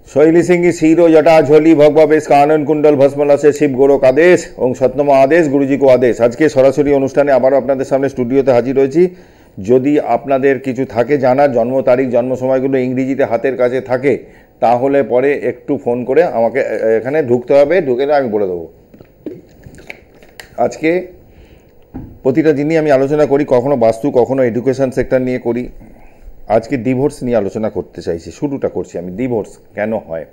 शैली सिंह शीरो जटा झोली भगवावेश कानन कुंडल भस्मलसे शिव गोरक आदेश ओं सत्यम आदेश गुरुजी को आदेश। आज के सरासरि अनुष्ठाने आबारो आपनादेर सामने स्टूडियोते हाजिर हयेछि। यदि आपनादेर किछु थाके जानार जन्म तारीख जन्म समयगुलो इंग्रेजीते हातेर काछे थाके ताहले परे एकटु फोन करे आमाके एखाने ढुकते हबे, ढुके आमि बोले देबो। आजके प्रतिटा जिनिस आमि आलोचना करी, कखनो वास्तु कखनो एडुकेशन सेक्टर निये करी। आज के डिवोर्स निये आलोचना करते चाइछि। शुरूटा करछि आमि डिवोर्स केन हय।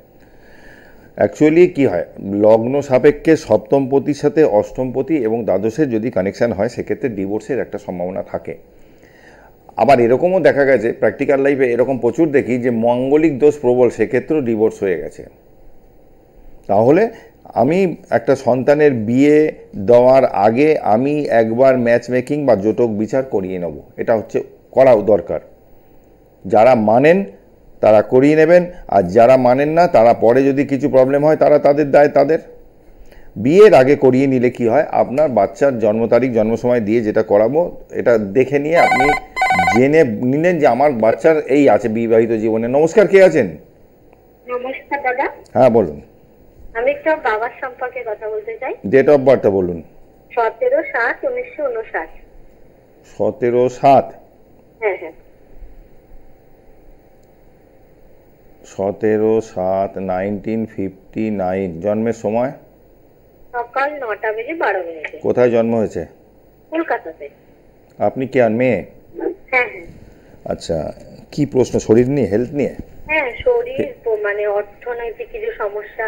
एक्चुअली कि हय, लग्न सापेक्षे सप्तमपतिर साथे अष्टमपति एवं द्वादशेर यदि कानेक्शन हय सेक्षेत्रे डिवोर्सेर एकटा सम्भावना थाके। आबार एरकमও দেখা গেছে প্র্যাকটিক্যাল লাইফে এরকম প্রচুর দেখি যে মঙ্গলিক দোষ প্রবল, সেক্ষেত্রেও ডিভোর্স হয়ে গেছে। তাহলে আমি একটা সন্তানের বিয়ে দেওয়ার আগে আমি একবার ম্যাচ মেকিং বা জোটক বিচার করিয়ে নেব, এটা হচ্ছে করা দরকার। যারা মানেন তারা করিয়ে নেবেন, আর যারা মানেন না তারা পরে যদি কিছু প্রবলেম হয় তারা তাদের দায় তাদের। বিয়ের আগে করিয়ে নিলে কি হয়, আপনার বাচ্চার জন্ম তারিখ জন্ম সময় দিয়ে যেটা করাবো এটা দেখে নিয়ে আপনি জেনে নিলেন যে আমার বাচ্চার এই আছে বিবাহিত জীবনে। নমস্কার, কে আছেন? নমস্কার দাদা। হ্যাঁ বলুন। আমি একটা বাবার সম্পর্কে কথা বলতে চাই। ডেট অফ বার্থটা বলুন। 17/7/1959। 17/7। হ্যাঁ হ্যাঁ। 17/7/1959। জন্মের সময়? সকাল 9:12 কোথায় জন্ম হয়েছে? কলকাতাতে। আপনি কি আর মেয়ে? হ্যাঁ হ্যাঁ। আচ্ছা, কি প্রশ্ন? শরীর নিয়ে, হেলথ নিয়ে? হ্যাঁ, শরীর মানে অর্থনৈতিক কিছু সমস্যা।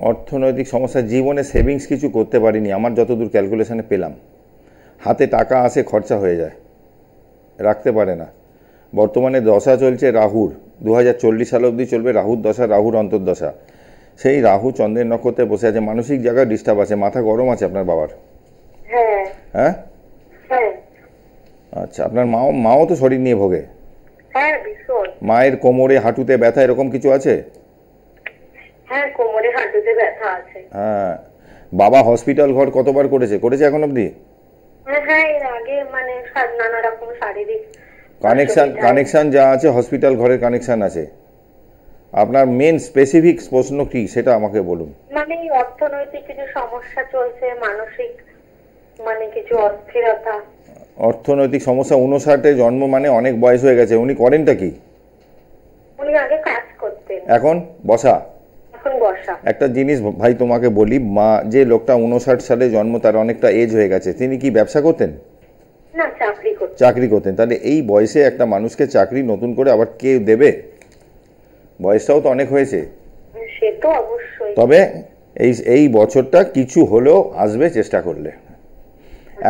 অর্থনৈতিক সমস্যা, জীবনে সেভিংস কিছু করতে পারিনি আমার যতদূর ক্যালকুলেশনে পেলাম। হাতে টাকা আসে, খরচা হয়ে যায়, রাখতে পারে না। বর্তমানে দশা চলছে রাহুর, 2040 সাল অবধি চলবে রাহুর দশা, রাহুর অন্তর্দশা। সেই রাহু চন্দ্রের নক্ষত্রে বসে আছে, মানসিক জায়গায় ডিস্টার্ব আছে, মাথা গরম আছে আপনার বাবার। হ্যাঁ হ্যাঁ হ্যাঁ। আচ্ছা, আপনার মাও তো শরীর নিয়ে ভোগে? হ্যাঁ ভীষণ। মায়ের কোমরে হাঁটুতে ব্যথা এরকম কিছু আছে? হ্যাঁ, কোমরে হাঁটুতে ব্যথা আছে। হ্যাঁ। বাবা হসপিটাল ঘর কতবার করেছে এখন অবধি? হ্যাঁ হ্যাঁ, এর আগে মানে নানা রকম শারীরিক কানেকশন যা আছে হসপিটাল ঘরের কানেকশন আছে। আপনার মেন স্পেসিফিক প্রশ্ন কি সেটা আমাকে বলুন। মানে অর্থনৈতিক কিছু সমস্যা চলছে, মানসিক মানে কিছু অস্থিরতা। অর্থনৈতিক সমস্যা, 59-এ জন্ম মানে অনেক বয়স হয়ে গেছে। উনি করেনটা কি? উনি আগে কাজ করতেন, এখন বসা। এখন বসা। একটা জিনিস ভাই তোমাকে বলি, মা যে লোকটা 59 সালে জন্ম, তার অনেকটা এজ হয়ে গেছে, তিনি কি ব্যবসা করতেন? না, চাকরি করতেন। চাকরি করতেন। তাহলে এই বয়সে একটা মানুষকে চাকরি নতুন করে আবার কে দেবে? বয়সটাও তো অনেক হয়েছে। সে তো অবশ্যই। তবে এই বছরটা কিছু হলেও আসবে চেষ্টা করলে।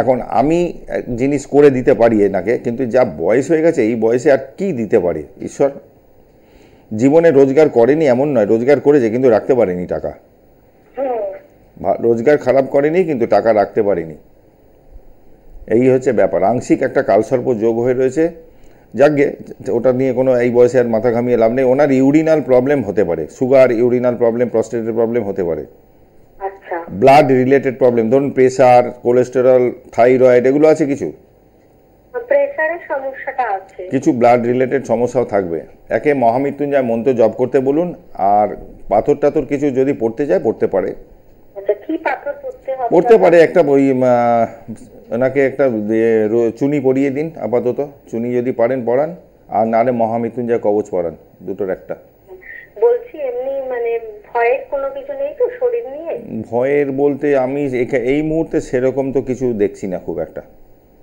এখন আমি জিনিস করে দিতে পারি এনাকে, কিন্তু যা বয়স হয়ে গেছে এই বয়সে আর কি দিতে পারি? ঈশ্বর জীবনে রোজগার করেনি এমন নয়, রোজগার করেছে কিন্তু রাখতে পারেনি টাকা। রোজগার খারাপ করেনি কিন্তু টাকা রাখতে পারেনি, এই হচ্ছে ব্যাপার। আংশিক একটা কালসর্প যোগ হয়ে রয়েছে। যাকগে, ওটা নিয়ে কোনো এই বয়সে আর মাথা ঘামিয়ে লাভ নেই। ওনার ইউরিনাল প্রবলেম হতে পারে, সুগার, ইউরিনাল প্রবলেম, প্রস্টেটের প্রবলেম হতে পারে। আচ্ছা। ব্লাড রিলেটেড প্রবলেম, ধরুন প্রেসার, কোলেস্টেরল, থাইরয়েড, এগুলো আছে কিছু? প্রেসারের সমস্যাটা আছে। কিছু ব্লাড রিলেটেড সমস্যাও থাকবে। একে মহামৃত্যুঞ্জয় মন্ত্র জপ করতে বলুন। আর পাথর টাথর কিছু যদি পড়তে যায় পড়তে পারে। আচ্ছা, কি পাথর পড়তে পারে? একটা ওই ওনাকে একটা চুনি পরিয়ে দিন আপাতত, চুনি যদি পারেন পড়ান, আর নাহলে মহামৃত্যুঞ্জয় কবচ পড়ান, দুটোর একটা। বলছি এমনি মানে ভয়ের কোনো কিছু নেই তো শরীর নিয়ে? ভয়ের বলতে আমি এই মুহূর্তে সেরকম তো কিছু দেখছি না খুব একটা।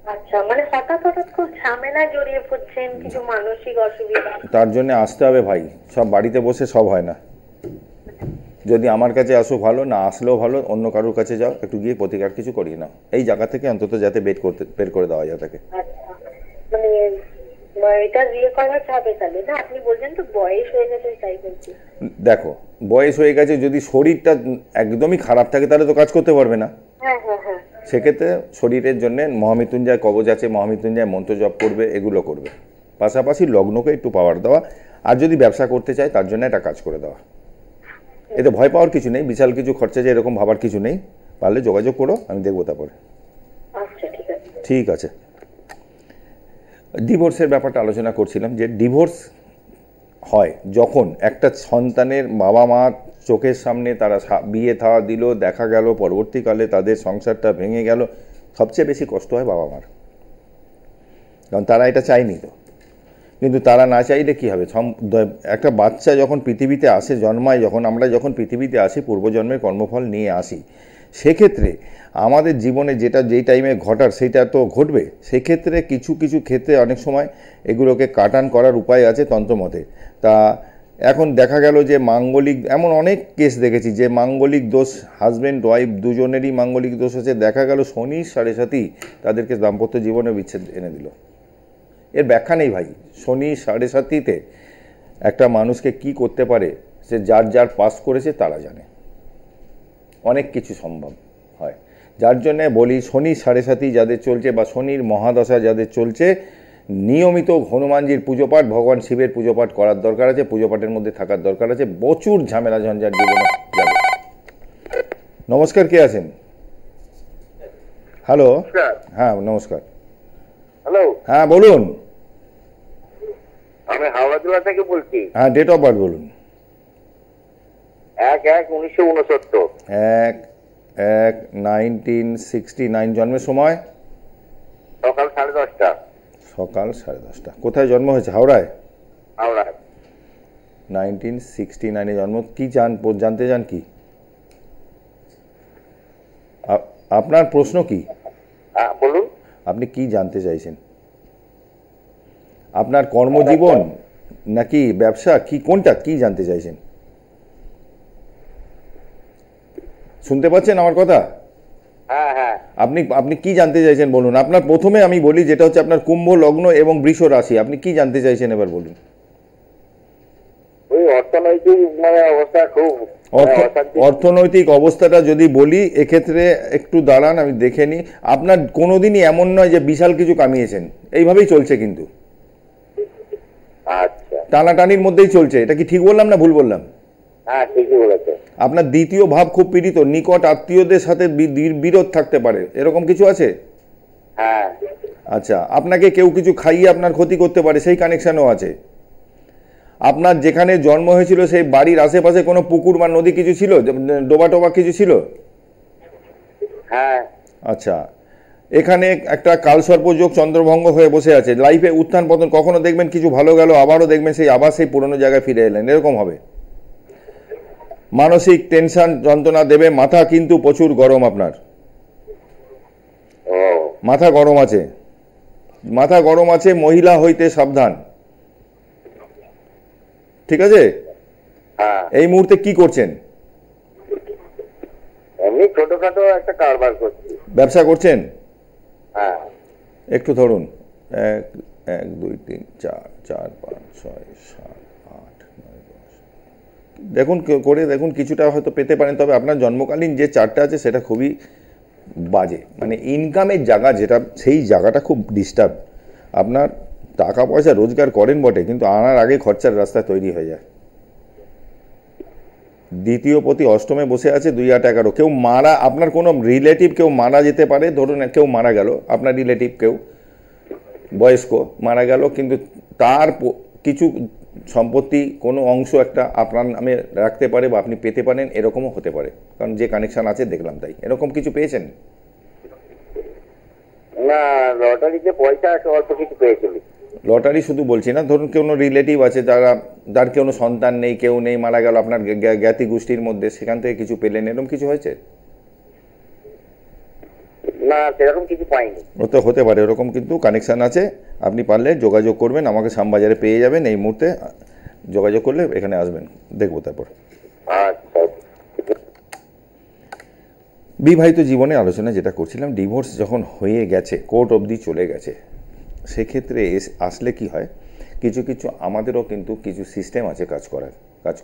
আচ্ছা, মানে হঠাৎ খুব ঝামেলা জড়িয়ে পড়ছেন, কিছু মানসিক অসুবিধা? তার জন্য আসতে হবে ভাই, সব বাড়িতে বসে সব হয় না। যদি আমার কাছে আসো ভালো, না আসলেও ভালো, অন্য কারোর কাছে যাও, একটু গিয়ে প্রতিকার কিছু করিয়ে নাও এই জায়গা থেকে, অন্তত যাতে বের করে দেওয়া যায় তাকে। মানে এটা বিয়ে করা যাবে তাহলে না? আপনি বলছেন তো বয়স হয়ে গেছে তাই বলছি। দেখো, বয়স হয়ে গেছে, যদি শরীরটা একদমই খারাপ থাকে তাহলে তো কাজ করতে পারবে না। হ্যাঁ হ্যাঁ হ্যাঁ। সেক্ষেত্রে শরীরের জন্য মহামৃত্যুঞ্জয় কবচ আছে, মহামৃত্যুঞ্জয় মন্ত্র জপ করবে, এগুলো করবে। পাশাপাশি লগ্নকে একটু পাওয়ার দেওয়া, আর যদি ব্যবসা করতে চায় তার জন্য একটা কাজ করে দেওয়া। এতে ভয় পাওয়ার কিছু নেই, বিশাল কিছু খরচা যে এরকম ভাবার কিছু নেই। পারলে যোগাযোগ করো, আমি দেখবো তারপরে। আচ্ছা, ঠিক আছে। ঠিক আছে। ডিভোর্সের ব্যাপারটা আলোচনা করছিলাম যে ডিভোর্স হয় যখন একটা সন্তানের বাবা মা চোখের সামনে তারা বিয়ে থা দিল, দেখা গেল পরবর্তীকালে তাদের সংসারটা ভেঙে গেল, সবচেয়ে বেশি কষ্ট হয় বাবা মার, কারণ তারা এটা চায়নি। তো কিন্তু তারা না চাইলে কী হবে, একটা বাচ্চা যখন পৃথিবীতে আসে, জন্মায় যখন, আমরা যখন পৃথিবীতে আসি পূর্বজন্মের কর্মফল নিয়ে আসি, সেক্ষেত্রে আমাদের জীবনে যেটা যেই টাইমে ঘটার সেইটা তো ঘটবে। সেক্ষেত্রে কিছু কিছু ক্ষেত্রে অনেক সময় এগুলোকে কাটান করার উপায় আছে তন্ত্রমতে। তা এখন দেখা গেল যে মাঙ্গলিক, এমন অনেক কেস দেখেছি যে মাঙ্গলিক দোষ, হাজব্যান্ড ওয়াইফ দুজনেরই মাঙ্গলিক দোষ আছে, দেখা গেল শনির সাড়ে সাথী তাদেরকে দাম্পত্য জীবনে বিচ্ছেদ এনে দিল। এর ব্যাখ্যা নেই ভাই। শনি সাড়ে সাথীতে একটা মানুষকে কি করতে পারে সে যার যার পাস করেছে তারা জানে, অনেক কিছু সম্ভব হয়। যার জন্যে বলি শনি সাড়ে সাথী যাদের চলছে বা শনির মহাদশা যাদের চলছে, নিয়মিত হনুমানজির পুজো পাঠ, ভগবান শিবের পুজো পাঠ করার দরকার আছে, পুজো পাঠের মধ্যে থাকার দরকার আছে, প্রচুর ঝামেলা ঝঞ্ঝাট জীবনে যাবে। নমস্কার, কে আছেন? হ্যালো, হ্যাঁ নমস্কার। হ্যালো, হ্যাঁ বলুন। আমি হাওড়া জেলা থেকে বলছি। হ্যাঁ, ডেট অফ বার্থ বলুন। 1/1/1969। 1/1/1969। জন্মের সময়? সকাল 10:30টা। সকাল 10:30টা। কোথায় জন্ম হয়েছে? হাওড়ায়? হাওড়ায়। 1969 জন্ম। কি জানতে চান কি? আপনার প্রশ্ন কি? বলুন। আপনি কি জানতে চাইছেন? আপনার কর্মজীবন নাকি ব্যবসা, কি কোনটা, কি জানতে চাইছেন? শুনতে পাচ্ছেন আমার কথা? হ্যাঁ হ্যাঁ। আপনি কি জানতে চাইছেন বলুন। আপনার প্রথমে আমি বলি যেটা হচ্ছে আপনার কুম্ভ লগ্ন এবং বৃষ রাশি। আপনি কি জানতে চাইছেন এবার বলুন। ওই অর্থনৈতিক অবস্থা খুব অর্থনৈতিক অবস্থাটা যদি বলি, এক্ষেত্রে একটু দাঁড়ান আমি দেখে নিই। আপনার কোনোদিনই এমন নয় যে বিশাল কিছু কামিয়েছেন, এইভাবেই চলছে কিন্তু। আচ্ছা, টানাটানির মধ্যেই চলছে। এটা কি ঠিক বললাম না ভুল বললাম? হ্যাঁ ঠিকই বলেছেন। আপনার দ্বিতীয় ভাব খুব পীড়িত, নিকট আত্মীয়দের সাথে বিরোধ থাকতে পারে, এরকম কিছু আছে? হ্যাঁ। আচ্ছা, আপনাকে কেউ কিছু খাইয়ে আপনার ক্ষতি করতে পারে, সেই কানেকশনও আছে। আপনার যেখানে জন্ম হয়েছিল সেই বাড়ির আশেপাশে কোনো পুকুর বা নদী কিছু ছিল, ডোবা টোবা কিছু ছিল? হ্যাঁ। আচ্ছা, এখানে একটা কালসর্প যোগ চন্দ্রভঙ্গ হয়ে বসে আছে। লাইফে উত্থান পতন, কখনো দেখবেন কিছু ভালো গেল, আবারও দেখবেন সেই আবার সেই পুরনো জায়গায় ফিরে এলেন, এরকম হবে। মানসিক টেনশন যন্ত্রণা দেবে। মাথা কিন্তু প্রচুর গরম আপনার, মাথা গরম আছে, মাথা গরম আছে। মহিলা হইতে সাবধান, ঠিক আছে? এই মুহূর্তে কি করছেন? এমনি ছোটখাটো একটা কারবার করছি। ব্যবসা করছেন? হ্যাঁ। একটু ধরুন, 1 1 2 3 4 4 5 6 7 8 9 10। দেখুন করে দেখুন, কিছুটা হয়তো পেতে পারেন। তবে আপনার জন্মকালীন যে চারটা আছে সেটা খুবই বাজে, মানে ইনকামের জায়গা যেটা, সেই জায়গাটা খুব ডিস্টার্ব। আপনার টাকা পয়সা রোজগার করেন বটে, কিন্তু আনার আগে খরচার রাস্তা তৈরি হয়ে যায়। দ্বিতীয় পতি অষ্টমে বসে আছে, 2 8 11। কেউ মারা, আপনার কোনো রিলেটিভ কেউ মারা যেতে পারে। ধরুন কেউ মারা গেল, আপনার রিলেটিভ কেউ বয়স্ক মারা গেল, কিন্তু তার কিছু সম্পত্তি কোনো অংশ একটা আপনার নামে রাখতে পারে বা আপনি পেতে পারেন, এরকমও হতে পারে। কারণ যে কানেকশন আছে দেখলাম, তাই। এরকম কিছু পেয়েছেন? না, লটারিতে পয়সা অল্প কিছু পেয়েছিলি। লটারি শুধু বলছি না, ধরুন কোনো রিলেটিভ আছে যার কোনো সন্তান নেই, কেউ নেই, মারা গেল আপনার জ্ঞাতি গোষ্ঠীর মধ্যে, সেখান থেকে কিছু পেলেন, এরকম কিছু হয়েছে? না, সেরকম কিছু পাইনি। ওতে হতে পারে, এরকম কিন্তু কানেকশান আছে। আপনি পারলে যোগাযোগ করবেন, আমাকে শ্যামবাজারে পেয়ে যাবেন। এই মুহূর্তে যোগাযোগ করলে এখানে আসবেন, দেখবো তারপর। আচ্ছা। বিবাহিত জীবনে আলোচনা যেটা করছিলাম, ডিভোর্স যখন হয়ে গেছে, কোর্ট অবধি চলে গেছে, সেক্ষেত্রে আসলে কি হয়, কিছু কিছু আমাদেরও কিন্তু কিছু সিস্টেম আছে কাজ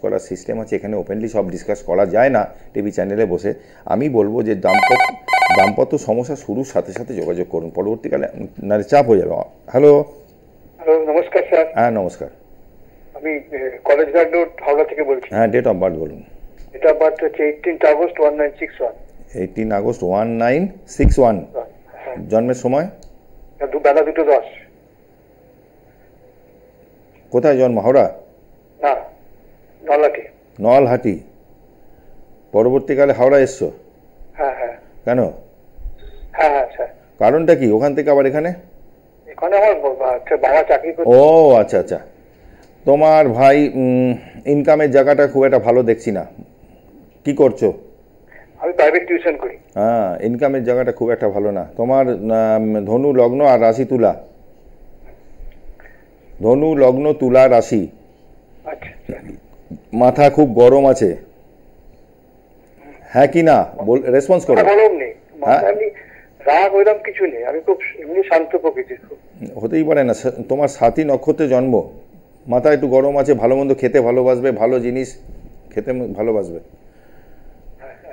করার সিস্টেম আছে। এখানে ওপেনলি সব ডিসকাস করা যায় না টিভি চ্যানেলে বসে। আমি বলবো যে দাম্পত্য সমস্যা শুরুর সাথে সাথে যোগাযোগ করুন, পরবর্তীকালে নারে চাপ হয়ে যাবে। হ্যালো। হ্যালো, নমস্কার স্যার। হ্যাঁ নমস্কার। আমি কলেজ ঘাট রোড হাওড়া থেকে বলছি। হ্যাঁ, ডেট অফ বার্থ বলুন। ডেট অফ বার্থ হচ্ছে 18 আগস্ট 1961। 18 আগস্ট 1961। জন্মের সময়? বেলা 2:10। কোথায় জন্ম? হাওড়া? না, নলাটি। নলহাটি। পরবর্তীকালে হাওড়া এসছো? হ্যাঁ হ্যাঁ কেন? হ্যাঁ হ্যাঁ স্যার। কারণটা কি ওখান থেকে আবার এখানে? এখানে আমার বাবা চাকরি করছে। ও আচ্ছা আচ্ছা। তোমার ভাই ইনকামের জায়গাটা খুব একটা ভালো দেখছি না। কি করছো? আমি প্রাইভেট টিউশন করি। হ্যাঁ, ইনকামের জায়গাটা খুব একটা ভালো না। তোমার ধনু লগ্ন আর রাশি তুলা। ধনু লগ্ন তুলা রাশি। আচ্ছা। মাথা খুব গরম আছে, হ্যাঁ কি না? রেসপন্স করো। গরম নেই, হ্যাঁ? এমনি রাগ ওইরকম কিছু নেই, আমি খুব এমনি শান্ত প্রকৃতির। হতেই পারে না, তোমার সাথী নক্ষত্রে জন্ম, মাথা একটু গরম আছে, ভালো মন্দ খেতে ভালোবাসবে, ভালো জিনিস খেতে ভালোবাসবে।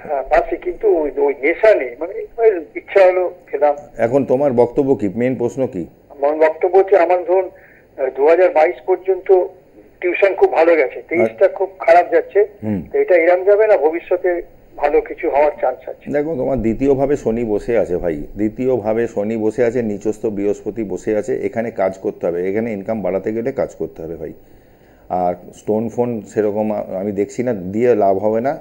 হ্যাঁ পাচ্ছি, কিন্তু ওই নেশা নেই, মানে ইচ্ছা হলো খেলাম। এখন তোমার বক্তব্য কি? মেন প্রশ্ন কি? আমার বক্তব্য হচ্ছে, আমার ধরুন 2022 পর্যন্ত টিউশন খুব ভালো গেছে, 23টা খুব খারাপ যাচ্ছে, তো এটা এরম যাবে না, ভবিষ্যতে ভালো কিছু হওয়ার চান্স আছে। দেখো, তোমার দ্বিতীয়ভাবে শনি বসে আছে ভাই, দ্বিতীয়ভাবে শনি বসে আছে, নিচস্থ বৃহস্পতি বসে আছে, এখানে কাজ করতে হবে, এখানে ইনকাম বাড়াতে গেলে কাজ করতে হবে ভাই। আর স্টোন ফোন সেরকম আমি দেখছি না, দিয়ে লাভ হবে না,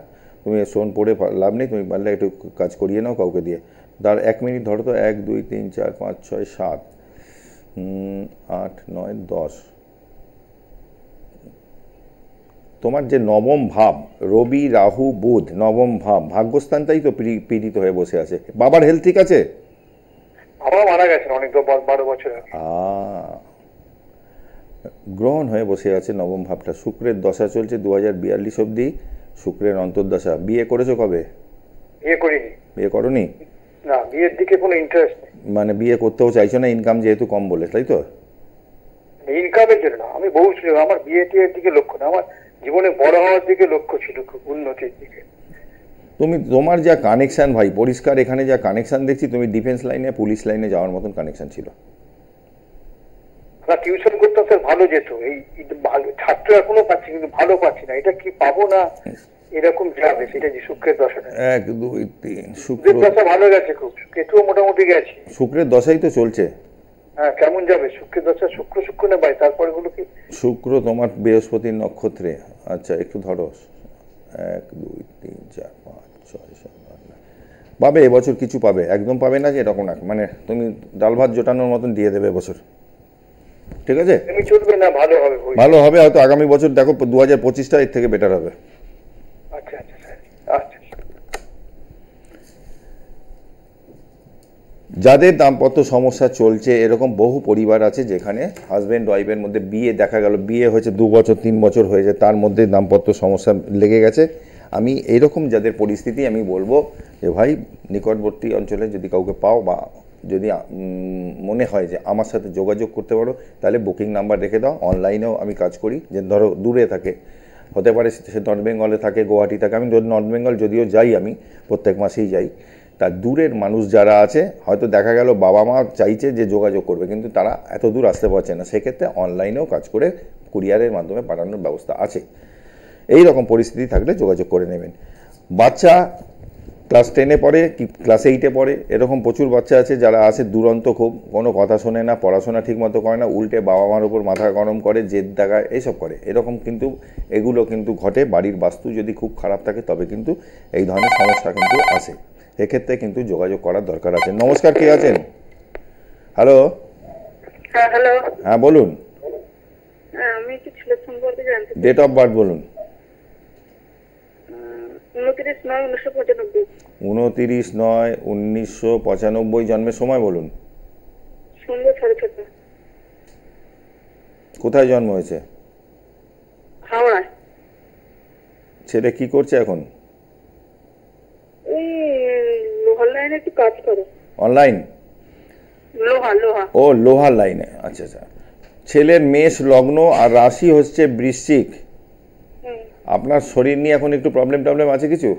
তুমি স্টোন পড়ে লাভ নেই, তুমি পারলে একটু কাজ করিয়ে নাও কাউকে দিয়ে। তার 1 মিনিট ধরো তো, 1 2 3 4 5 6 7 8 9 10। তোমার যে নবম ভাব, রবি রাহু বুধ, নবম ভাব ভাগ্যস্থানটাই তো পীড়িত হয়ে বসে আছে। বাবার হেলথ ঠিক আছে? বাবা মারা গেছেন অনেক 12 বছর আগে। গ্রহণ হয়ে বসে আছে নবম ভাবটা, শুক্রের দশা চলছে 2042 অবধি, শুক্রের অন্তর্দশা। বিয়ে করেছো কবে? বিয়ে করিনি। বিয়ে করনি? না, বিয়ের দিকে কোনো ইন্টারেস্ট নেই। মানে বিয়ে করতেও চাইছো না, ইনকাম যেহেতু কম বলে, তাই তো? ইনকামের জন্য না, আমি বহু ছিল, আমার বিয়ে টিয়ের দিকে লক্ষ্য না, আমার জীবনে বড় হওয়ার দিকে লক্ষ্য ছিল, খুব উন্নতির দিকে। তোমার যা কানেকশন ভাই, পরিষ্কার এখানে যা কানেকশন দেখছি, তুমি ডিফেন্স লাইনে, পুলিশ লাইনে যাওয়ার মতন কানেকশন ছিল। না, টিউশন করতাম স্যার, ভালো যেত, এই ভালো ছাত্র এখনো পাচ্ছি, কিন্তু ভালো পাচ্ছি না, এটা কি পাবো না এরকম যাবে, সেটা যে শুক্রের দশাটা। 1 2 3 শুক্রের দশা ভালো গেছে খুব, কেতুও মোটামুটি গেছে। শুক্রের দশাই তো চলছে। হ্যাঁ, কেমন যাবে শুক্রের দশা? শুক্র না ভাই, তারপরে গুলো কি? শুক্র তোমার বৃহস্পতির নক্ষত্রে। আচ্ছা, একটু ধরো, 1 2 3 4 5 6 7 8 9। পাবে এবছর, কিছু পাবে, একদম পাবে না যে এরকম না, মানে তুমি ডাল ভাত জোটানোর মতন দিয়ে দেবে এবছর, ঠিক আছে? এমনি চলবে না, ভালো হবে, ভালো হবে হয়তো আগামী বছর, দেখো 2025টা এর থেকে বেটার হবে। আচ্ছা আচ্ছা স্যার, আচ্ছা। যাদের দাম্পত্য সমস্যা চলছে, এরকম বহু পরিবার আছে যেখানে হাজব্যান্ড ওয়াইফের মধ্যে বিয়ে, দেখা গেল বিয়ে হয়েছে 2 বছর 3 বছর হয়েছে, তার মধ্যে দাম্পত্য সমস্যা লেগে গেছে। আমি এইরকম যাদের পরিস্থিতি, আমি বলবো যে ভাই, নিকটবর্তী অঞ্চলে যদি কাউকে পাও, বা যদি মনে হয় যে আমার সাথে যোগাযোগ করতে পারো, তাহলে বুকিং নাম্বার রেখে দাও। অনলাইনেও আমি কাজ করি, যে ধরো দূরে থাকে, হতে পারে সে নর্থ বেঙ্গলে থাকে, গুয়াহাটি থাকে, আমি নর্থ বেঙ্গল যদিও যাই, আমি প্রত্যেক মাসেই যাই। তার দূরের মানুষ যারা আছে, হয়তো দেখা গেল বাবা মা চাইছে যে যোগাযোগ করবে, কিন্তু তারা এত দূর আসতে পারছে না, সেক্ষেত্রে অনলাইনেও কাজ করে কুরিয়ারের মাধ্যমে পাঠানোর ব্যবস্থা আছে। এই রকম পরিস্থিতি থাকলে যোগাযোগ করে নেবেন। বাচ্চা ক্লাস 10-এ পড়ে কি ক্লাস 8-এ পড়ে, এরকম প্রচুর বাচ্চা আছে যারা আছে দুরন্ত, খুব কোনো কথা শোনে না, পড়াশোনা ঠিকমতো করে না, উল্টে বাবা মার উপর মাথা গরম করে, জেদ দেখায়, এইসব করে, এরকম কিন্তু এগুলো কিন্তু ঘটে। বাড়ির বাস্তু যদি খুব খারাপ থাকে, তবে কিন্তু এই ধরনের সমস্যা কিন্তু আসে, এক্ষেত্রে কিন্তু যোগাযোগ করার দরকার আছে। নমস্কার, কে আছেন? হ্যালো। হ্যাঁ হ্যালো। হ্যাঁ বলুন। আমি একটু ছেলের সম্পর্কে জানতে চাই। ডেট অফ বার্থ বলুন। 29/9/1995। 29/9/1995 জন্মের সময় বলুন। সন্ধ্যা 6:30। কোথায় জন্ম হয়েছে? হাওড়ায়। ছেলে কি করছে এখন? এই লোহার লাইনে একটু কাজ করে। অনলাইন? লোহা। ও, লোহার লাইনে, আচ্ছা আচ্ছা। ছেলের মেষ লগ্ন আর রাশি হচ্ছে বৃশ্চিক। আপনার শরীর নিয়ে এখন একটু প্রবলেম আছে কিছু?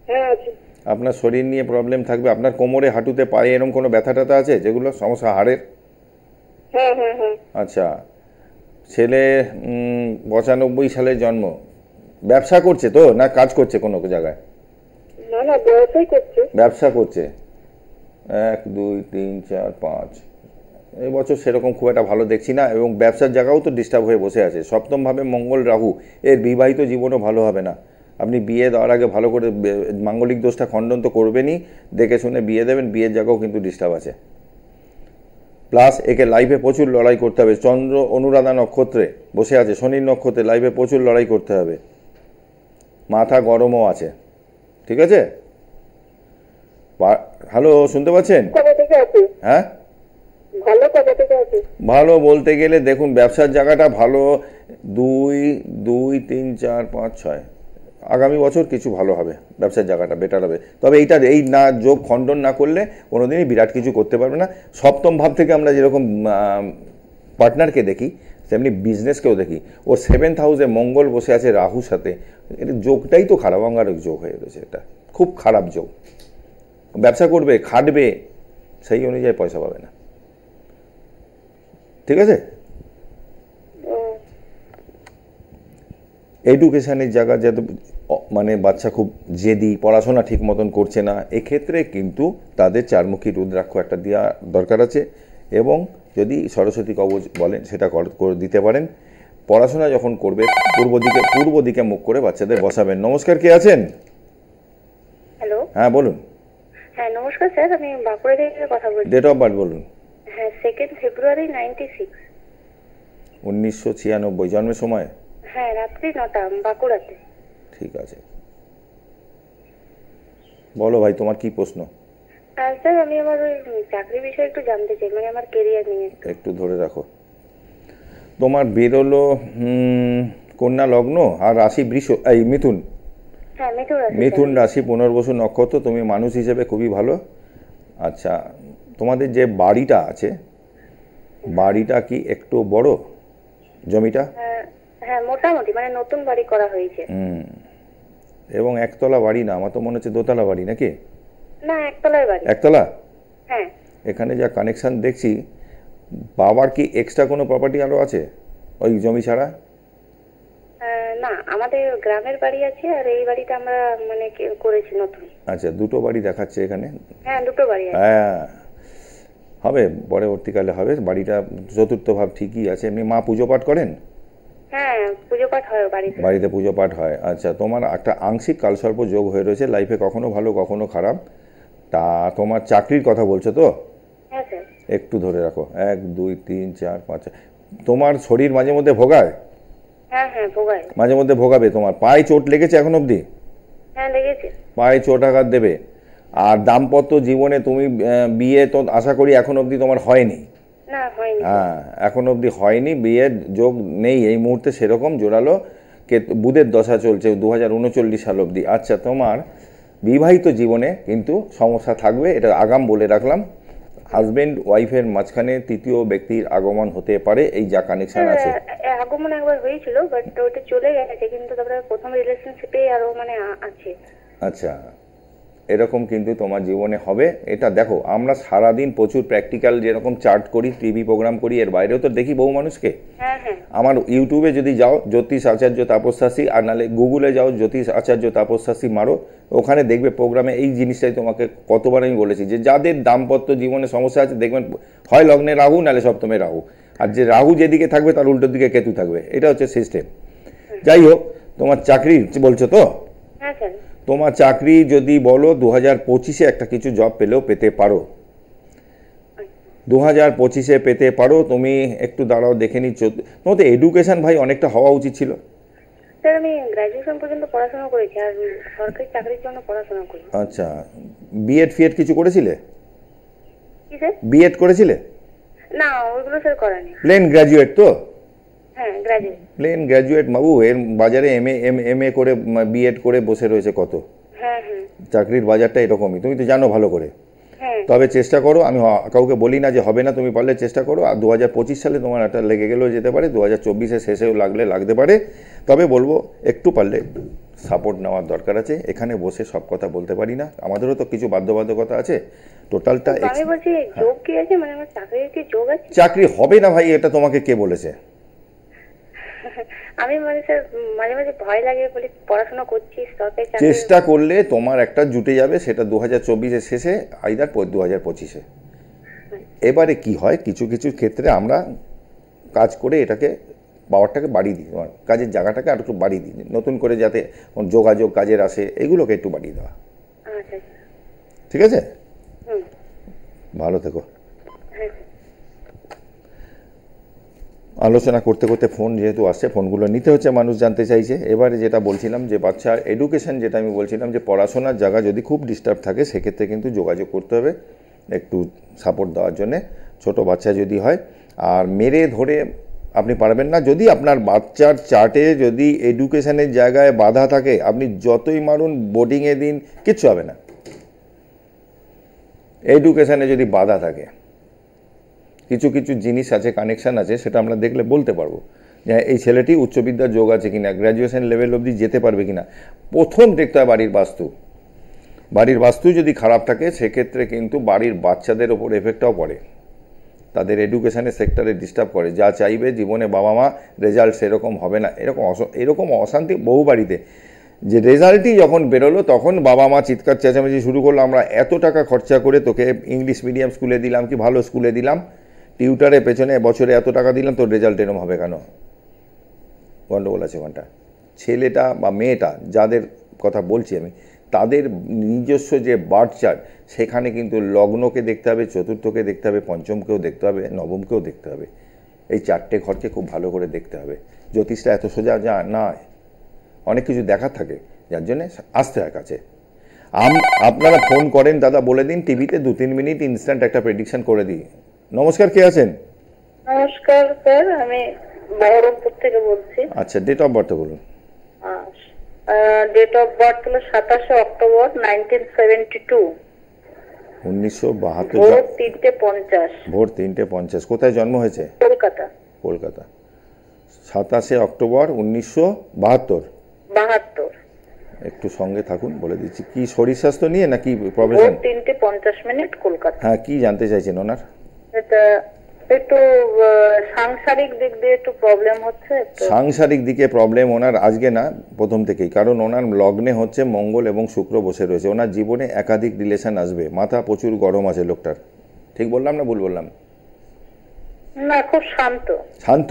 হ্যাঁ আছে। আপনার শরীর নিয়ে প্রবলেম থাকবে, আপনার কোমরে, হাঁটুতে, পায়ে এরকম কোনো ব্যথা ট্যাথা আছে যেগুলো সমস্যা, হাড়ের? হ্যাঁ। আচ্ছা। ছেলে 95 সালে জন্ম। ব্যবসা করছে তো, না কাজ করছে কোনো জায়গায়? না, ব্যবসাই করছে। ব্যবসা করছে। 1 2 3 4 5, এবছর সেরকম খুব একটা ভালো দেখছি না, এবং ব্যবসার জায়গাও তো ডিস্টার্ব হয়ে বসে আছে। সপ্তমভাবে মঙ্গল রাহু, এর বিবাহিত জীবনও ভালো হবে না। আপনি বিয়ে দেওয়ার আগে ভালো করে মাঙ্গলিক দোষটা খণ্ডন তো করবেনই, দেখে শুনে বিয়ে দেবেন, বিয়ের জায়গাও কিন্তু ডিস্টার্ব আছে। প্লাস একে লাইফে প্রচুর লড়াই করতে হবে। চন্দ্র অনুরাধা নক্ষত্রে বসে আছে, শনির নক্ষত্রে, লাইফে প্রচুর লড়াই করতে হবে, মাথা গরমও আছে। ঠিক আছে? হ্যালো, শুনতে পাচ্ছেন? হ্যাঁ, ভালো বলতে গেলে দেখুন ব্যবসার জায়গাটা ভালো, 2, 2, 3, 4, 5, 6 আগামী বছর কিছু ভালো হবে, ব্যবসার জায়গাটা বেটার হবে। তবে এই না যোগ খণ্ডন না করলে কোনোদিনই বিরাট কিছু করতে পারবে না। সপ্তম ভাব থেকে আমরা যেরকম পার্টনারকে দেখি তেমনি বিজনেসকেও দেখি। ওর 7th হাউসে মঙ্গল বসে আছে রাহুর সাথে, এটা যোগটাই তো খারাপ, অঙ্গারক যোগ হয়ে রয়েছে, এটা খুব খারাপ যোগ। ব্যবসা করবে, খাটবে, সেই অনুযায়ী পয়সা পাবে না। ঠিক আছে? এডুকেশনের জায়গা যাতে মানে বাচ্চা খুব জেদি, পড়াশোনা ঠিক মতন করছে না, এক্ষেত্রে কিন্তু তাদের 4মুখী রুদ্রাক্ষ একটা দেওয়া দরকার আছে, এবং যদি সরস্বতী কবচ বলেন সেটা করে দিতে পারেন। পড়াশোনা যখন করবে পূর্ব দিকে মুখ করে বাচ্চাদের বসাবেন। নমস্কার, কে আছেন? হ্যালো, হ্যাঁ বলুন। হ্যাঁ নমস্কার স্যার, আমি বাঁকুড়া থেকে কথা বলছি। ডেট অফ বার্থ বলুন। হ্যাঁ, 2nd ফেব্রুয়ারি 96। 1996 জন্মের সময়? হ্যাঁ, রাত্রি 9টা, বাঁকুড়াতে। ঠিক আছে, বলো ভাই তোমার কি প্রশ্ন? স্যার আমি আমার ওই চাকরি বিষয়ে একটু জানতে চাই, মানে আমার কেরিয়ার নিয়ে। একটু ধরে রাখো। তোমার বেরোলো কন্যা লগ্ন আর রাশি মিথুন। হ্যাঁ, মিথুন রাশি, পুনর্বসু নক্ষত্র। তুমি মানুষ হিসেবে খুবই ভালো। আচ্ছা, তোমাদের যে বাড়িটা আছে, বাড়িটা কি একটু বড় জমিটা? হ্যাঁ, মোটামুটি মানে নতুন বাড়ি করা হয়েছে। এবং একতলা বাড়ি না, আমার তো মনে হচ্ছে দোতলা বাড়ি, নাকি? না, একতলার বাড়ি। একতলা? হ্যাঁ। এখানে যা কানেকশন দেখছি, বাবার কি এক্সট্রা কোনো প্রপার্টি আরও আছে ওই জমি ছাড়া? না, আমাদের গ্রামের বাড়ি আছে, আর এই বাড়িটা আমরা মানে করেছি নতুন। আচ্ছা, দুটো বাড়ি দেখাচ্ছে এখানে। হ্যাঁ, দুটো বাড়ি আছে। হ্যাঁ, হবে, পরবর্তীকালে হবে। বাড়িটা চতুর্থ ভাব ঠিকই আছে। এমনি মা পুজো পাঠ করেন? হ্যাঁ, পুজো পাঠ হয় বাড়িতে। বাড়িতে পুজো পাঠ হয়। আচ্ছা, তোমার একটা আংশিক কালসর্প যোগ হয়ে রয়েছে, লাইফে কখনো ভালো কখনো খারাপ। তা তোমার চাকরির কথা বলছো তো? হ্যাঁ স্যার। একটু ধরে রাখো, 1, 2, 3, 4, 5। তোমার শরীর মাঝে মধ্যে ভোগায়? হ্যাঁ হ্যাঁ, ভোগায়। মাঝে মধ্যে ভোগাবে। তোমার পায়ে চোট লেগেছে এখন অবধি? হ্যাঁ, লেগেছে। পায়ে চোট আঘাত দেবে। আর দাম্পত্য জীবনে তুমি বিয়ে তো আশা করি এখন অবধি তোমার হয়নি? না, হয়নি। হ্যাঁ, এখন অবধি হয়নি, বিয়ের যোগ নেই এই মুহূর্তে সেরকম জোরালো। বুধের দশা চলছে 2039 সাল অবধি। আচ্ছা, তোমার বিবাহিত জীবনে কিন্তু সমস্যা থাকবে, এটা আগাম বলে রাখলাম। হাজবেন্ড ওয়াইফের মাঝখানে তৃতীয় ব্যক্তির আগমন হতে পারে, এই যা কানেকশন আছে। আগমন একবার হয়েছিল, বাট ওটা চলে গেছে, কিন্তু তারপরে প্রথম রিলেশনশিপে আরো মানে আছে। আচ্ছা, এরকম কিন্তু তোমার জীবনে হবে। এটা দেখো, আমরা সারাদিন প্রচুর প্র্যাকটিক্যাল যেরকম চার্ট করি, টিভি প্রোগ্রাম করি, এর বাইরেও তো দেখি বহু মানুষকে। হ্যাঁ হ্যাঁ। আমার ইউটিউবে যদি যাও জ্যোতিষ আচার্য তাপস্যাসী, আর নাহলে গুগলে যাও জ্যোতিষ আচার্য তাপস্যাসী মারো, ওখানে দেখবে প্রোগ্রামে এই জিনিসটাই তোমাকে কতবার আমি বলেছি, যে যাদের দাম্পত্য জীবনে সমস্যা আছে দেখবেন হয় লগ্নে রাহু নাহলে সপ্তমে রাহু, আর যে রাহু যেদিকে থাকবে তার উল্টো দিকে কেতু থাকবে। এটা হচ্ছে সিস্টেম। যাই হোক, তোমার চাকরি বলছো তো? হ্যাঁ স্যার। তোমার চাকরি যদি বলো 2025-এ একটা কিছু জব পেলেও পেতে পারো। 2025-এ পেতে পারো। তুমি একটু দাঁড়াও, দেখে নিচ্ছ তোমার তো এডুকেশন ভাই অনেকটা হওয়া উচিত ছিল। স্যার আমি গ্র্যাজুয়েশন পর্যন্ত পড়াশোনা করেছি, আর সরকারি চাকরির জন্য পড়াশোনা করি। আচ্ছা, বিএড ফিএড কিছু করেছিলে? কি স্যার? বিএড করেছিলে? না, ওইগুলো স্যার করা নেই। প্লেন গ্র্যাজুয়েট তো? হ্যাঁ, গ্র্যাজুয়েট। প্লেন গ্র্যাজুয়েট বাবু, এর বাজারে এমএ করে বিএড করে বসে রয়েছে কত। হ্যাঁ হ্যাঁ। চাকরির বাজারটা এরকমই, তুমি তো জানো ভালো করে। হ্যাঁ। তবে চেষ্টা করো, আমি কাউকে বলি না যে হবে না, তুমি পারলে চেষ্টা করো। আর 2025 সালে তোমার একটা লেগে গেলেও যেতে পারে, 2024-এর শেষেও লাগতে পারে। তবে বলবো একটু পারলে সাপোর্ট নেওয়ার দরকার আছে। এখানে বসে সব কথা বলতে পারি না, আমাদেরও তো কিছু বাধ্যবাধকতা আছে। টোটালটা আমি বলছি যোগ কি আছে, মানে আমার চাকরির কি যোগ আছে? চাকরি হবে না ভাই, এটা তোমাকে কে বলেছে? আমি মানে স্যার মাঝে মাঝে ভয় লাগে, বলি পড়াশোনা করছি, সরকারি চাকরি। চেষ্টা করলে তোমার একটা জুটে যাবে, সেটা 2024-এর শেষে, আইদার 2025-এ। এবারে কি হয়, কিছু কিছু ক্ষেত্রে আমরা কাজ করে এটাকে পাওয়ারটাকে বাড়িয়ে দিই, কাজের জায়গাটাকে আর একটু বাড়িয়ে দিই, নতুন করে যাতে যোগাযোগ কাজের আসে, এগুলোকে একটু বাড়িয়ে দেওয়া। আচ্ছা। ঠিক আছে, হুম। ভালো থেকো। হ্যাঁ। আলোচনা করতে করতে ফোন যেহেতু আসছে, ফোনগুলো নিতে হচ্ছে, মানুষ জানতে চাইছে। এবারে যেটা বলছিলাম যে বাচ্চার এডুকেশন, যেটা আমি বলছিলাম যে পড়াশোনার জায়গা যদি খুব ডিস্টার্ব থাকে সেক্ষেত্রে কিন্তু যোগাযোগ করতে হবে একটু সাপোর্ট দেওয়ার জন্যে, ছোট বাচ্চা যদি হয়। আর মেরে ধরে আপনি পারবেন না। যদি আপনার বাচ্চার চার্টে যদি এডুকেশনের জায়গায় বাধা থাকে, আপনি যতই মারুন, বোর্ডিংয়ে দিন, কিচ্ছু হবে না। এডুকেশনে যদি বাধা থাকে, কিছু কিছু জিনিস আছে, কানেকশান আছে, সেটা আমরা দেখলে বলতে পারবো যে এই ছেলেটি উচ্চবিদ্যার যোগ আছে কিনা, গ্র্যাজুয়েশন লেভেল অবধি যেতে পারবে কিনা। প্রথম দেখতে হয় বাড়ির বাস্তু। বাড়ির বাস্তু যদি খারাপ থাকে সেক্ষেত্রে কিন্তু বাড়ির বাচ্চাদের ওপর এফেক্টটাও পড়ে, তাদের এডুকেশনের সেক্টরে ডিস্টার্ব করে। যা চাইবে জীবনে বাবা মা, রেজাল্ট সেরকম হবে না। এরকম অশান্তি বহু বাড়িতে, যে রেজাল্টই যখন বেরোলো তখন বাবা মা চিৎকার চেঁচামেচি শুরু করলো, আমরা এত টাকা খরচা করে তোকে ইংলিশ মিডিয়াম স্কুলে দিলাম কি ভালো স্কুলে দিলাম, টিউটারের পেছনে বছরে এত টাকা দিলাম, তোর রেজাল্ট এরম হবে কেন? গণ্ডগোল আছে ওখানটা। ছেলেটা বা মেয়েটা, যাদের কথা বলছি আমি, তাদের নিজস্ব যে বার্থ চার্ট, সেখানে কিন্তু লগ্নকে দেখতে হবে, চতুর্থকে দেখতে হবে, পঞ্চমকেও দেখতে হবে, নবমকেও দেখতে হবে। এই চারটে ঘরকে খুব ভালো করে দেখতে হবে। জ্যোতিষটা এত সোজা যা নয়, অনেক কিছু দেখার থাকে, যার জন্যে আসতে হয় কাছে। আপনারা ফোন করেন, দাদা বলে দিন, টিভিতে 2-3 মিনিট ইনস্ট্যান্ট একটা প্রেডিকশন করে দিই। নমস্কার, কে আছেন? নমস্কার স্যার, আমি বহরমপুর থেকে বলছি। আচ্ছা, ডেট অফ বার্থ বলুন। ডেট অফ বার্থ হলো 27 অক্টোবর 1972। 1972। ভোর 3:50। ভোর 3:50। কোথায় জন্ম হয়েছে? কলকাতা। কলকাতা। 27 অক্টোবর 1972। 72। একটু সঙ্গে থাকুন, বলে দিচ্ছি। কি শরীর স্বাস্থ্য নিয়ে নাকি প্রফেশন? ভোর 3:50 কলকাতা। হ্যাঁ, কি জানতে চাইছেন ওনার? এটা একটু সাংসারিক দিক দিয়ে একটু প্রবলেম হচ্ছে। সাংসারিক দিকে প্রবলেম ওনার আজকে না, প্রথম থেকেই। কারণ ওনার লগ্নে হচ্ছে মঙ্গল এবং শুক্র বসে রয়েছে। ওনার জীবনে একাধিক রিলেশন আসবে। মাথা প্রচুর গরম আছে লোকটার। ঠিক বললাম না ভুল বললাম? না, খুব শান্ত। শান্ত?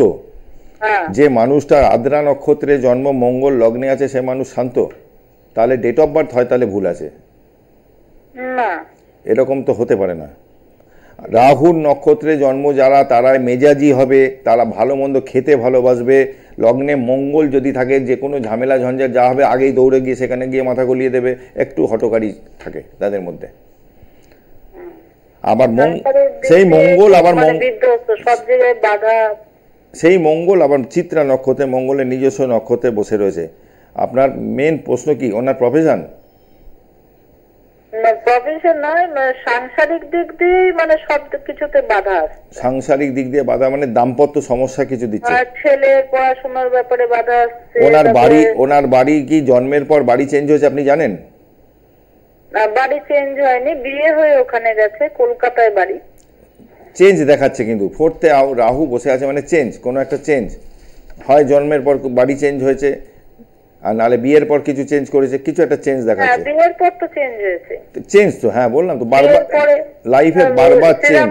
হ্যাঁ। যে মানুষটার আদ্রা নক্ষত্রে জন্ম, মঙ্গল লগ্নে আছে, সে মানুষ শান্ত? তাহলে ডেট অফ বার্থ হয়, তাহলে ভুল আছে। না, এরকম তো হতে পারে না। রাহুর নক্ষত্রে জন্ম যারা, তারা মেজাজি হবে, তারা ভালো মন্দ খেতে ভালোবাসবে। লগ্নে মঙ্গল যদি থাকে, যে কোনো ঝামেলা ঝঞ্ঝাট যা হবে আগেই দৌড়ে গিয়ে সেখানে গিয়ে মাথা গলিয়ে দেবে। একটু হটকারী থাকে তাদের মধ্যে। আবার সেই মঙ্গল আবার সব জায়গায় বাধা। সেই মঙ্গল আবার চিত্রা নক্ষত্রে, মঙ্গলের নিজস্ব নক্ষত্রে বসে রয়েছে। আপনার মেন প্রশ্ন কি? ওনার প্রফেশন? প্রফেশন নয়, সাংসারিক দিক দিয়ে, মানে সব কিছুতে বাধা আছে। সাংসারিক দিক দিয়ে বাধা মানে দাম্পত্য সমস্যা কিছু দিচ্ছে? ছেলের পড়াশোনার ব্যাপারে বাধা আসছে। ওনার বাড়ি কি জন্মের পর বাড়ি চেঞ্জ হয়েছে আপনি জানেন? বাড়ি চেঞ্জ হয়নি, বিয়ে হয়ে ওখানে গেছে, কলকাতায় বাড়ি। চেঞ্জ দেখাচ্ছে কিন্তু। 4th-এ রাহু বসে আছে, মানে চেঞ্জ, কোনো একটা চেঞ্জ হয়। জন্মের পর বাড়ি চেঞ্জ হয়েছে, আর নালে বিয়ের পর কিছু চেঞ্জ করেছে, কিছু একটা চেঞ্জ দেখাচ্ছে। বিয়ের পর তো চেঞ্জ হয়েছে। চেঞ্জ তো, হ্যাঁ বললাম তো, বারবার লাইফে বারবার চেঞ্জ।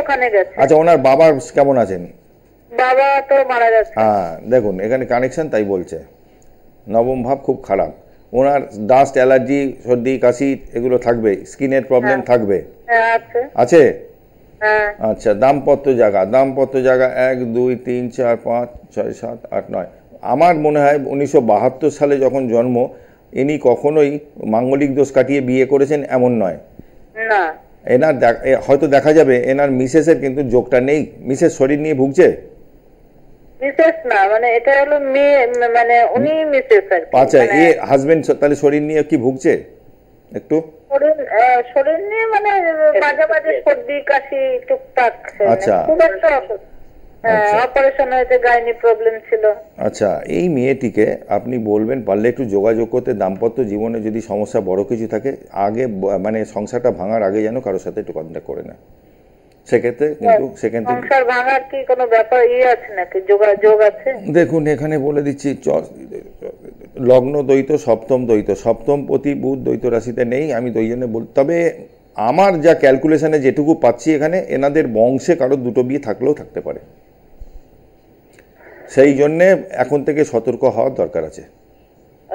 ওখানে গেছে। আচ্ছা, ওনার বাবা কেমন আছেন? বাবা তো মারা গেছে। হ্যাঁ, দেখুন এখানে কানেকশন, তাই বলছে। নবম ভাব খুব খারাপ। ওনার ডাস্ট অ্যালার্জি, সর্দি কাশি এগুলো থাকবে, স্কিনের প্রবলেম থাকবে। আছে? আচ্ছা, দাম্পত্য জায়গা 1, 2, 3, 4, 5, 6, 7, 8, 9। আমার মনে হয় 1972 সালে যখন জন্ম, ইনি কখনোই মাঙ্গলিক দোষ কাটিয়ে বিয়ে করেছেন এমন নয়। না, এনার হয়তো দেখা যাবে এনার মিসেসের কিন্তু যোগটা নেই। মিসেস শরীর নিয়ে ভুগছে? মিসেস না, মানে এটা হলো মেয়ে, মানে উনি মিসেস আর কি। আচ্ছা, এই হাজবেন্ড তাহলে শরীর নিয়ে কি ভুগছে? একটু শরীর নিয়ে মানে মাঝে মাঝে সর্দি কাশি টুকটাক। আচ্ছা, খুব একটা অপারেশন হয়েছে, গাইনি প্রবলেম ছিল। আচ্ছা, এই মেয়েটিকে আপনি বলবেন পারলে একটু যোগাযোগ করতে। দাম্পত্য জীবনে যদি সমস্যা বড় কিছু থাকে, আগে মানে সংসারটা ভাঙার আগে যেন কারোর সাথে একটু কন্ট্যাক্ট করে না। সেক্ষেত্রে কিন্তু সংসার ভাঙার কি কোনো ব্যাপার আছে নাকি, যোগাযোগ আছে? দেখুন এখানে বলে দিচ্ছি, লগ্ন দ্বৈত, সপ্তম দ্বৈত, সপ্তম পতি বুধ দ্বৈত রাশিতে নেই। আমি দুই জনে তবে আমার যা ক্যালকুলেশনে যেটুকু পাচ্ছি এখানে, এনাদের বংশে কারোর দুটো বিয়ে থাকলেও থাকতে পারে। সেই জন্যে এখন থেকে সতর্ক হওয়ার দরকার আছে।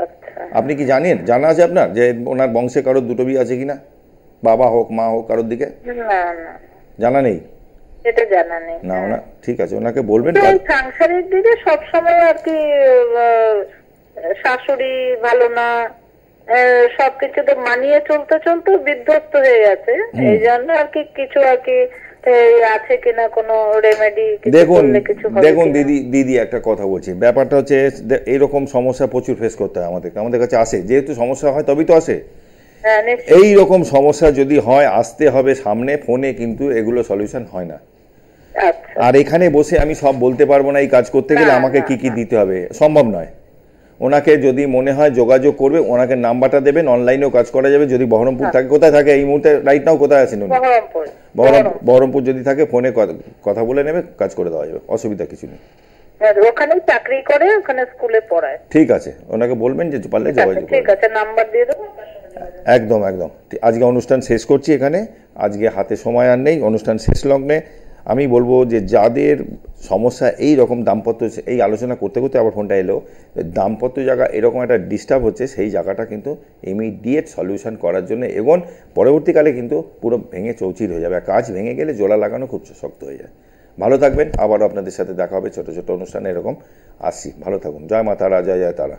আচ্ছা। আপনি কি জানেন, জানা আছে আপনার যে ওনার বংশে কারোর দুটো বিয়ে আছে কিনা, বাবা হোক মা হোক কারোর দিকে? না না, জানা নেই? এটা জানা নেই। না ওনা ঠিক আছে, ওনাকে বলবেন। সংসারের দিকে সবসময় আর কি শাশুড়ি ভালো না, সবকিছু তো মানিয়ে চলতে চলতে বিধ্বস্ত হয়ে গেছে। এই জন্য আর কি কিছু আর কি আছে কিনা কোনো রেমেডি? দেখুন দিদি একটা কথা বলছি, ব্যাপারটা হচ্ছে এইরকম সমস্যা প্রচুর ফেস করতে হয় আমাদের কাছে আসে, যেহেতু সমস্যা হয় তবেই তো আসে। এই রকম সমস্যা যদি হয় আসতে হবে সামনে, ফোনে কিন্তু এগুলো সলিউশন হয় না। আর এখানে বসে আমি সব বলতে পারবো না, এই কাজ করতে গেলে আমাকে কি কি দিতে হবে, সম্ভব নয়। ওনাকে যদি মনে হয় যোগাযোগ করবে, ওনাকে নাম্বারটা দেবেন, অনলাইনেও কাজ করা যাবে। যদি বহরমপুর থাকে, কোথায় থাকে এই মুহূর্তে রাইট নাও, কোথায় আছেন উনি? বহরমপুর যদি থাকে ফোনে কথা বলে নেবে, কাজ করে দেওয়া যাবে, অসুবিধা কিছু নেই। ওখানে চাকরি করে, ওখানে স্কুলে পড়ায়। ঠিক আছে, ওনাকে বলবেন যে পারলে যোগাযোগ করবেন। ঠিক আছে, নাম্বার দিয়ে দেবো। একদম একদম। আজকে অনুষ্ঠান শেষ করছি এখানে, আজকে হাতে সময় আর নেই, অনুষ্ঠান শেষ লগ্নে আমি বলবো যে যাদের সমস্যা এই রকম দাম্পত্য, এই আলোচনা করতে করতে আবার ফোনটা এলো, দাম্পত্য জায়গা এরকম একটা ডিস্টার্ব হচ্ছে, সেই জায়গাটা কিন্তু ইমিডিয়েট সলিউশন করার জন্য এবং পরবর্তীকালে কিন্তু পুরো ভেঙে চৌচির হয়ে যাবে। কাজ ভেঙে গেলে জোড়া লাগানো খুব শক্ত হয়ে যায়। ভালো থাকবেন, আবারও আপনাদের সাথে দেখা হবে ছোট ছোট অনুষ্ঠানে এরকম আসছি। ভালো থাকুন, জয় মা তারা, জয় জয় তারা।